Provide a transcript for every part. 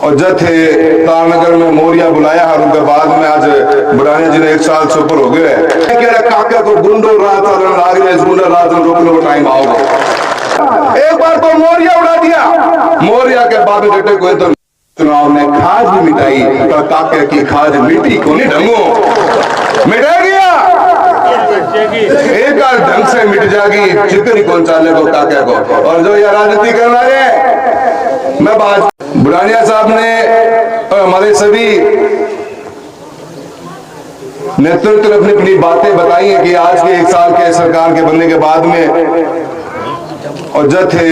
और जथे तारनगर में मोरिया बुलाया है, उनके बाद में आज बुढ़ानिया जी ने 1 साल से ऊपर हो गए काका को गुंडो रात रोकने को टाइम आओगे। एक बार तो मोरिया उड़ा दिया, मोरिया के बाद बेटे को तो चुनाव में खाज भी मिटाई, तो काके की खाज मिट्टी को नहीं ढंगो मिटा गया, एक बार ढंग से मिट जाएगी, चिकनी कौन चाले को काके को। और जो ये राजनीति करना है, मैं बात बुढ़ानिया साहब ने और हमारे सभी नेतृत्व ने अपनी अपनी बातें बताई हैं कि आज के 1 साल के सरकार के बनने के बाद में और जथे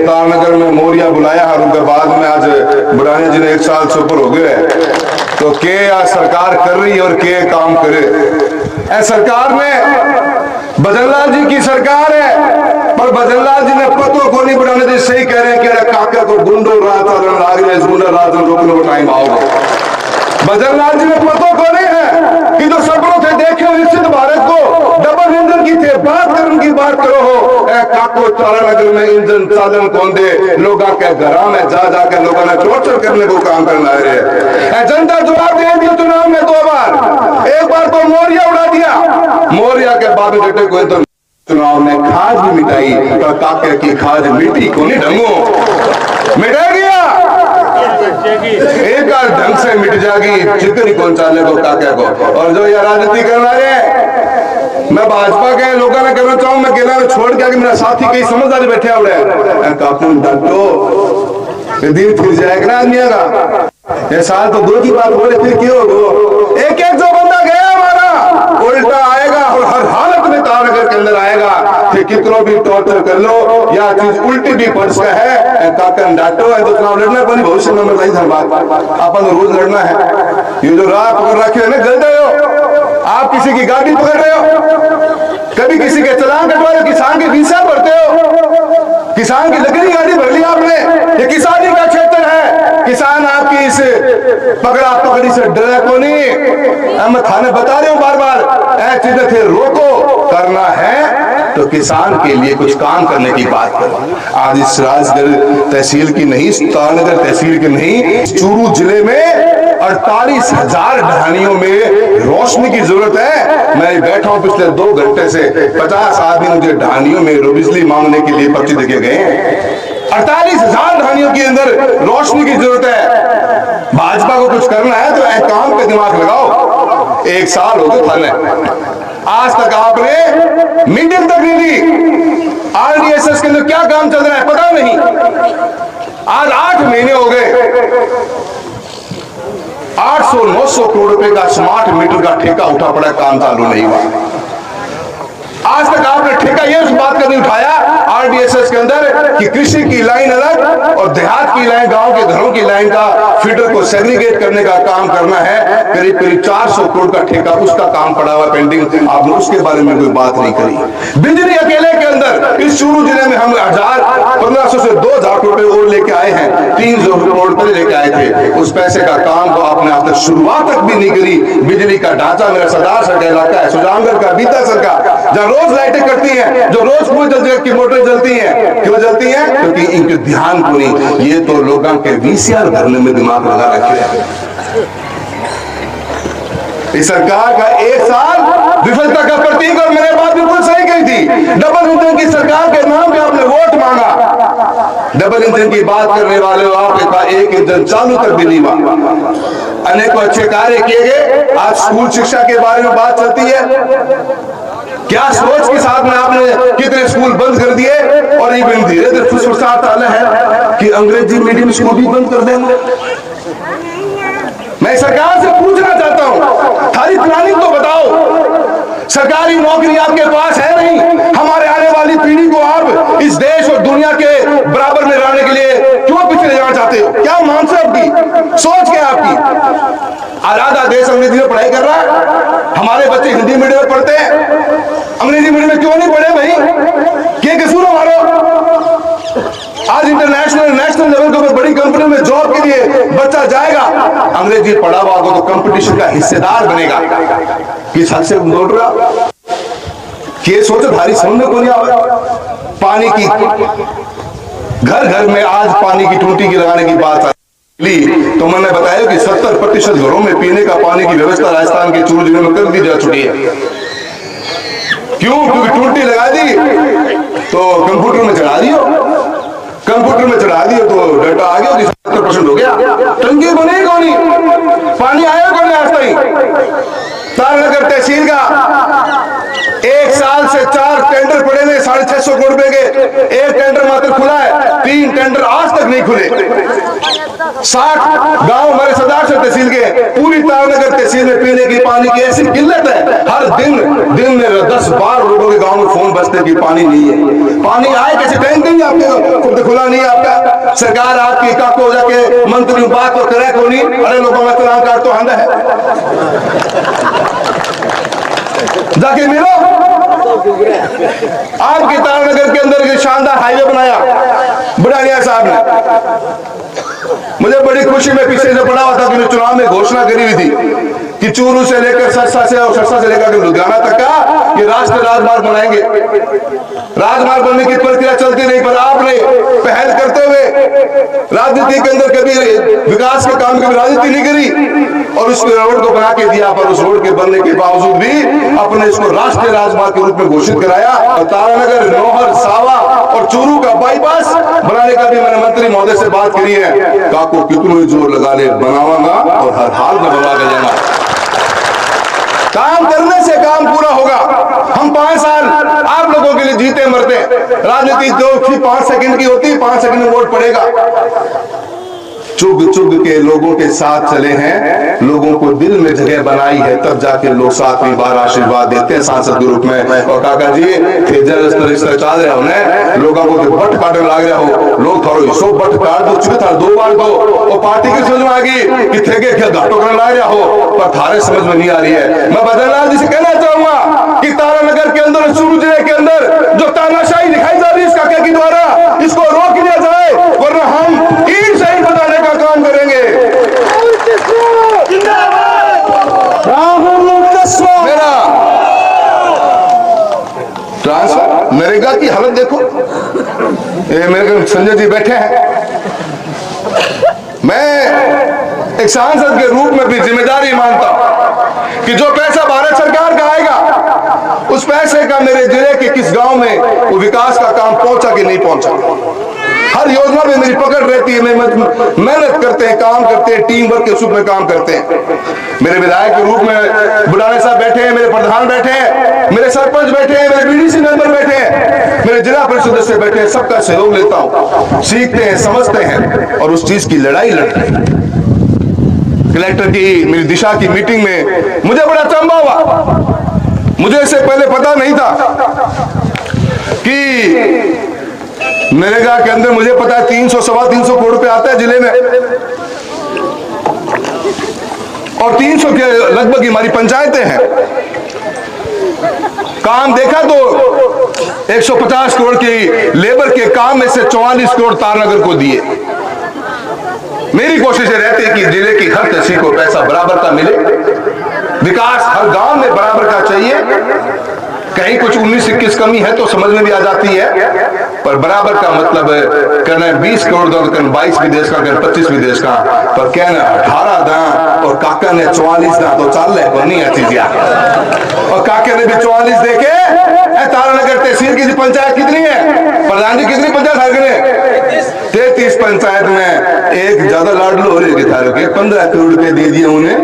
तारनगर में मोरिया बुलाया है, उनके बाद में आज बुढ़ानिया जी ने 1 साल से ऊपर हो गए, तो के आज सरकार कर रही है और के काम करे। सरकार में भजनलाल जी की सरकार है, पर भजनलाल जी ने पतों को नहीं बुढ़ाने जी सही कह रहे हैं कि काका को गुंडो रात रोकने को टाइम आओगे। भजनलाल जी ने पतों को नहीं है कि जो सपनों थे देखे विकसित भारत को डबल इंजन की थे बात करने की बात करो हो काको तारानगर में इंजन साधन कौन दे, लोगों के घर में जा जाकर लोगों ने टॉर्चर करने को काम करना है। जनता जवाब दे दिया चुनाव में 2 बार, एक बार तो मोरिया उड़ा दिया, मोरिया के बाद बेटे को तो चुनाव में खाज भी मिटाई, तो काके की खाज मिट्टी को नहीं ढंगो मिटा गया, एक बार ढंग से मिट जाएगी, चिकनी कौन चाले को काके को। और जो ये राजनीति करना है, मैं भाजपा के लोगों ने कहना चाहूँ, मैं केला छोड़ के मेरा साथी कई समझदारी बैठे हुए दिन फिर जाएगा ना आदमी का, ये साल तो 2 की बात बोले फिर क्यों हो, एक एक जो बंदा गया हमारा उल्टा आएगा और हर हालत में तारनगर के अंदर आएगा, फिर कितनों भी टॉर्चर कर लो, या चीज उल्टी भी पड़ है काकन डांटो है तो चुनाव लड़ना पड़ी, भविष्य में बताई हर बात अपन रोज लड़ना है। ये जो राह पकड़ रखे है ना, गलत हो आप, किसी की गाड़ी पकड़ रहे हो, कभी किसी के चलान कटवा रहे हो, किसान के वीसा भरते हो, किसान की लकड़ी गाड़ी भर ली आपने, ये किसानी का क्षेत्र है, किसान आपकी इस पकड़ा पकड़ी से डरे को नहीं। मैं थाने बता रहे हूं बार बार, ऐसी चीजें थे रोको, करना है तो किसान के लिए कुछ काम करने की बात करो। आज इस राजगढ़ तहसील की नहीं, तारनगर तहसील की नहीं, चूरू जिले में 48,000 ढानियों में रोशनी की जरूरत है। मैं बैठा हूं पिछले 2 घंटे से, 50 आदमी मुझे ढानियों में बिजली मांगने के लिए पर्ची देके गए। 48,000 ढानियों के अंदर रोशनी की जरूरत है। भाजपा को कुछ करना है तो काम पे दिमाग लगाओ। 1 साल हो गए थाने, आज तक आपने मीटिंग तक नहीं दी। आरडीएसएस के अंदर क्या काम चल रहा है पता नहीं। आज 8 महीने हो गए, 800-900 करोड़ रुपए का स्मार्ट मीटर का ठेका उठा पड़ा, काम चालू नहीं हुआ। आज तक आपने ठेका ये उस बात का नहीं उठाया आरडीएसएस के अंदर कि कृषि की लाइन अलग और देहात की लाइन, गांव के घरों की लाइन का फीडर को सेग्रीगेट करने का काम करना है। करीब करीब 400 करोड़ का ठेका, उसका काम पड़ा हुआ पेंडिंग, आपने उसके बारे में कोई बात नहीं करी। बिजली अकेले के अंदर इस चूरू जिले में हम 1500 से 2000 रुपए और लेके आए हैं, 300 करोड़ रुपए लेके आए थे। उस पैसे का काम को आपने आज तक शुरुआत तक भी नहीं करी। बिजली का ढांचा मेरा सरदार सर का इलाका है, सुजानगढ़ का, बीता सर का, जहाँ रोज लाइटें कटती हैं, जो रोज पूरी जगह की मोटर जलती हैं, क्यों जलती हैं? क्योंकि इनके ध्यान को नहीं, ये तो लोगों के वीसीआर भरने में दिमाग लगा रखे हैं। इस सरकार का 1 साल विफलता का प्रतीक, और मैंने बात बिल्कुल सही कही थी। डबल इंजन की सरकार के नाम पे आपने वोट मांगा, डबल इंजन की बात करने वाले हो, आपने कहा 1 इंजन चालू तक भी नहीं हुआ। अनेकों अच्छे कार्य किए गए। आज स्कूल शिक्षा के बारे में बात चलती है, क्या सोच के साथ में आपने कितने स्कूल बंद कर दिए, और इवन धीरे धीरे फुसफुसाहट आना है कि अंग्रेजी मीडियम स्कूल भी बंद कर देंगे। मैं सरकार से पूछना चाहता हूं, थारी प्लानिंग तो बताओ। सरकारी नौकरी आपके पास है नहीं, हमारे आने वाली पीढ़ी को आप इस देश और दुनिया के बराबर में रहने के लिए क्यों पीछे जाना चाहते हो? क्या मानसिक आपकी सोच क्या आपकी? आधा देश अंग्रेजी में पढ़ाई कर रहा है, हमारे बच्चे हिंदी मीडियम में पढ़ते हैं, अंग्रेजी मीडियम में क्यों नहीं पढ़े भाई? क्या कसूर हमारा? आज इंटरनेशनल नेशनल लेवल के ऊपर बड़ी कंपनी में जॉब के लिए बच्चा जाएगा, अंग्रेजी पढ़ा हुआ हो तो कंपटीशन का हिस्सेदार बनेगा। किस हद से बोल रहा कि सोचो, भारी समझ को नहीं आवे। पानी की घर घर में आज पानी की टूटी की लगाने की बात तो मैंने बताया कि 70% घरों में पीने का पानी की व्यवस्था राजस्थान के चूरू जिले में कर दी जा चुकी है। क्यों? क्योंकि टूटी लगा दी तो कंप्यूटर में चढ़ा दियो, तो डाटा आ गया, 70% हो गया। टंकी बनी कौन, पानी आया कौन आज तक? तारनगर तहसील का 1 साल से 4 टेंडर पड़े हुए 650 करोड़ रुपए के, 1 टेंडर मात्र खुला है, 3 टेंडर आज तक नहीं खुले। 60 गांव हमारे सरदार तहसील के, पूरी तारनगर तहसील में पीने की पानी की ऐसी किल्लत है। हर दिन में 10-12 लोगों के गांव में फोन बजते कि पानी नहीं है। पानी आए कैसे? टैंक नहीं आपके खुला नहीं है आपका। सरकार आपकी काको हो जाके मंत्री बात तो करे को नहीं, अरे लोगों में तलाम काट तो आंदा है, जाके मिलो। आपके तारनगर के अंदर शानदार हाईवे बनाया बुढ़ानिया साहब ने। मुझे बड़ी खुशी में पीछे से पड़ा हुआ था कि चुनाव में घोषणा करी हुई थी कि चूरू से लेकर सरसा से और सरसा से लेकर लुधियाना तक का ये राष्ट्रीय राजमार्ग बनाएंगे। राजमार्ग बनने की प्रक्रिया चलती रही, पर आपने पहल करते हुए राजनीति के अंदर कभी विकास के काम की राजनीति नहीं करी और उस रोड को बना के दिया, पर उस रोड के बनने के बावजूद भी अपने इसको राष्ट्रीय राजमार्ग के रूप में घोषित कराया। और तारानगर, नौहर, सावा और चूरू का बाईपास बनाने का भी मैंने मंत्री महोदय से बात करी है। काको कितनों जोर लगा ले, बनावागा और हर हाल में बना के जाना। काम करने से काम पूरा होगा। हम 5 साल आप लोगों के लिए जीते मरते। राजनीति जो 5 सेकंड की होती है, 5 सेकंड में वोट पड़ेगा। चुग चुग के लोगों के साथ चले हैं, लोगों को दिल में जगह बनाई है, तब जाके लोग 7वीं बार आशीर्वाद देते हैं सांसद के रूप में। और काका जी इस तरह चाल रहे हो, लोगों को बट काटने लग रहे हो, लोग थोड़ा सो बट काट दो, चुके था 2 बार दो और पार्टी की समझ में आ गई कि थे क्या घाटों करने लग रहा हो, पर थारे समझ में नहीं आ रही है। मैं बदरलाल जी से कहना चाहूंगा कि तारानगर के अंदर, चूरू जिले के अंदर जो तानाशाही दिखाई जा रही है इस काका के द्वारा, इसको रोक लिया जाए, वरना हम ईंट सही बनाने का काम करेंगे। मेरा ट्रांसफर नरेगा की हालत देखो, मेरे संजय जी बैठे हैं। मैं एक सांसद के रूप में भी जिम्मेदारी मानता हूं कि जो पैसा भारत सरकार का आएगा, उस पैसे का मेरे जिले के किस गांव में वो विकास का काम पहुंचा कि नहीं पहुंचा। हर योजना में मेरी पकड़ रहती है, मेहनत करते हैं, काम करते हैं, टीम वर्क के रूप में काम करते हैं। मेरे विधायक के रूप में बुढ़ाने साहब बैठे हैं, मेरे प्रधान बैठे हैं, मेरे सरपंच बैठे हैं, मेरे बीडीसी मेंबर बैठे हैं, मेरे जिला परिषद सदस्य बैठे हैं। सबका सहयोग लेता हूं, सीखते हैं, समझते हैं और उस चीज की लड़ाई लड़ते हैं। कलेक्टर की मेरी दिशा की मीटिंग में मुझे बड़ा अचंभा हुआ। मुझे इससे पहले पता नहीं था कि नरेगा के अंदर, मुझे पता है 300-325 करोड़ रुपए आता है जिले में, और 300 के लगभग हमारी पंचायतें हैं। काम देखा तो 150 करोड़ की लेबर के काम में से 44 करोड़ तारनगर को दिए। मेरी कोशिश रहती है कि जिले की हर तहसील को पैसा बराबर का मिले, विकास हर गांव में बराबर का चाहिए। कहीं कुछ 19-21 कमी है तो समझ में भी आ जाती है, पर बराबर का मतलब कहना 20 करोड़ दो, 22 विदेश का, 25 विदेश का, पर कहना 18 दां और काका ने 44 दां तो चल रहे नहीं है चीज। और काके ने भी 44 देके। तारानगर तहसील की पंचायत कितनी है प्रधान जी, कितनी पंचायत है? 33 पंचायत में एक ज्यादा लाडलो हो रही है, 15 करोड़ रुपए दे दिए उन्हें।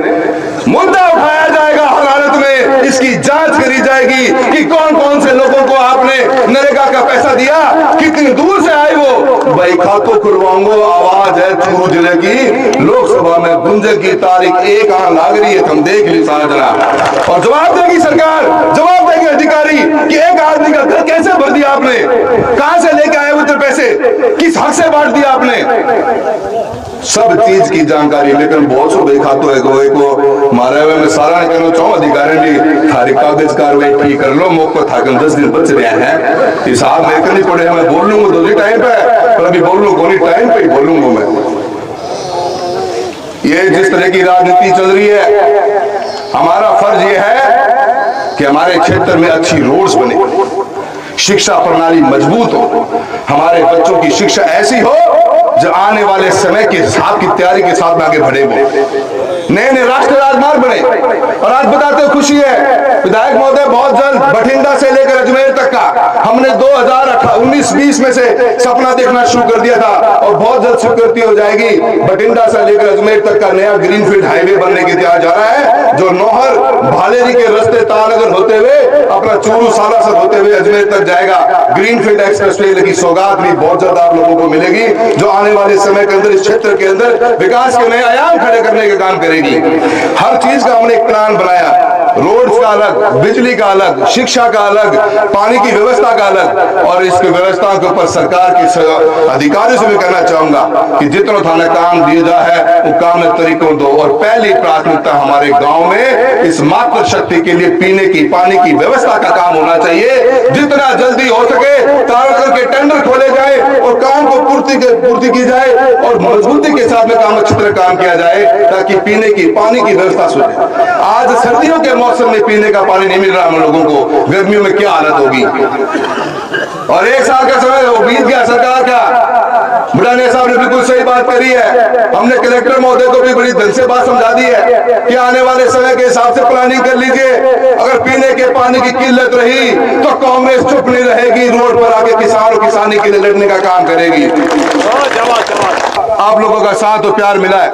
मुद्दा उठाया जाएगा हर हालत में, इसकी जांच करी जाएगी कि कौन कौन से लोगों को आपने नरेगा का पैसा दिया, कितनी दूर से आए वो। भाई खातों खुलवाऊंगा, आवाज है चूरू जिले की, लोकसभा में गुंजेगी, तारीख 1 लाग रही है, हम देख ली सारा जना। और जवाब देगी सरकार, जवाब देंगे अधिकारी कि एक आदमी का घर कैसे भर दिया आपने, कहां से लेके आए उधर पैसे, किस हक से बांट दिया आपने, सब चीज की जानकारी। लेकिन बहुत सो देखा तो है को मारे हुए में सारा कहना चाहूँ अधिकारी ने थारी कागज कार्रवाई ठीक कर लो, मौके था 10 दिन बच रहे हैं, हिसाब मेरे को नहीं पड़े, मैं बोल लूंगा दूसरी टाइम पे, पर अभी बोल लूंगा कोई टाइम पे ही बोलूंगा मैं। ये जिस तरह की राजनीति चल रही है, हमारा फर्ज ये है कि हमारे क्षेत्र में अच्छी रोड्स बने, शिक्षा प्रणाली मजबूत हो, हमारे बच्चों की शिक्षा ऐसी हो जो आने वाले समय के हिसाब की तैयारी के साथ में आगे बढ़े वो नए नए राष्ट्रीय राजमार्ग बने। और आज बताते हुए खुशी है विधायक महोदय, बहुत जल्द बठिंडा से लेकर अजमेर तक का हमने 2019-20 में से सपना देखना शुरू कर दिया था और बहुत जल्द स्वीकृति हो जाएगी। बठिंडा से लेकर अजमेर तक का नया ग्रीनफील्ड हाईवे बनने की तैयार जा रहा है, जो नौहर भालेरी के रास्ते तारनगर होते हुए अपना चूरू सालासर होते हुए अजमेर तक जाएगा। ग्रीनफील्ड एक्सप्रेसवे की सौगात भी बहुत जल्द आप लोगों को मिलेगी, जो आने वाले समय के अंदर इस क्षेत्र के अंदर विकास के नए आयाम खड़े करने का काम करेगी। हर चीज का हमने एक प्लान बनाया, रोड का अलग, बिजली का अलग, शिक्षा का अलग, पानी की व्यवस्था का अलग। और इसकी व्यवस्था के ऊपर सरकार के अधिकारियों से भी कहना चाहूंगा कि जितना थाना काम दिया जा है वो काम में तरीकों दो। और पहली प्राथमिकता हमारे गांव में इस मातृ शक्ति के लिए पीने की पानी की व्यवस्था का काम होना चाहिए। जितना जल्दी हो सके तारनगर के टेंडर खोले जाए और काम को पूर्ति की जाए और मजबूती के साथ में काम अच्छी तरह काम किया जाए, ताकि पीने की पानी की व्यवस्था सुने। आज सर्दियों के मौसम में पीने का पानी नहीं मिल रहा हम लोगों को, गर्मियों में क्या हालत होगी। और एक साल का समय वो बीत गया सरकार का। बुढ़ाने साहब ने बिल्कुल सही बात करी है, हमने कलेक्टर महोदय को भी बड़ी ढंग से बात समझा दी है कि आने वाले समय के हिसाब से प्लानिंग कर लीजिए। अगर पीने के पानी की किल्लत रही तो कांग्रेस चुप नहीं रहेगी, रोड पर आके किसान और किसानी के लिए लड़ने का काम करेगी। आप लोगों का साथ और प्यार मिला है,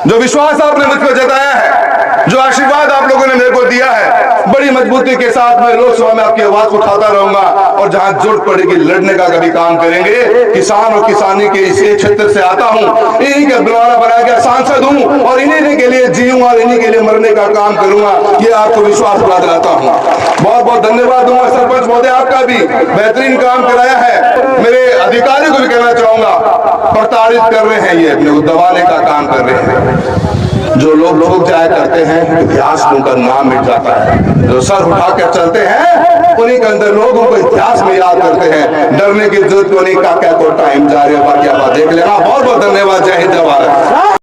जो विश्वास आपने मुझ पर जताया है, जो आशीर्वाद आप लोगों ने मेरे को दिया है, बड़ी मजबूती के साथ मैं लोकसभा में आपकी आवाज उठाता रहूंगा और जहां जरूरत पड़ेगी लड़ने का कभी काम करेंगे। किसान और किसानी के इस क्षेत्र से आता हूं, इन्हीं का द्वारा बनाया गया सांसद हूं और इन्हीं के लिए जीऊंगा और इन्हीं के लिए मरने का काम करूंगा, ये आपको विश्वास दिला दिलाता हूं। बहुत बहुत धन्यवाद दूंगा सरपंच महोदय, आपका भी बेहतरीन काम कराया है। मेरे अधिकारी को भी कहना चाहूंगा, प्रताड़ित कर रहे हैं, ये अपने को दबाने का काम कर रहे हैं। जो लोग जाया करते हैं इतिहास में उनका नाम मिट जाता है, जो सर उठा कर चलते हैं उन्हीं के अंदर लोगों को इतिहास में याद करते हैं। डरने की जरूरत को नहीं, क्या को टाइम जा रहे हो, बाकी आप देख लेना। बहुत बहुत धन्यवाद, जय हिंद, जय भारत।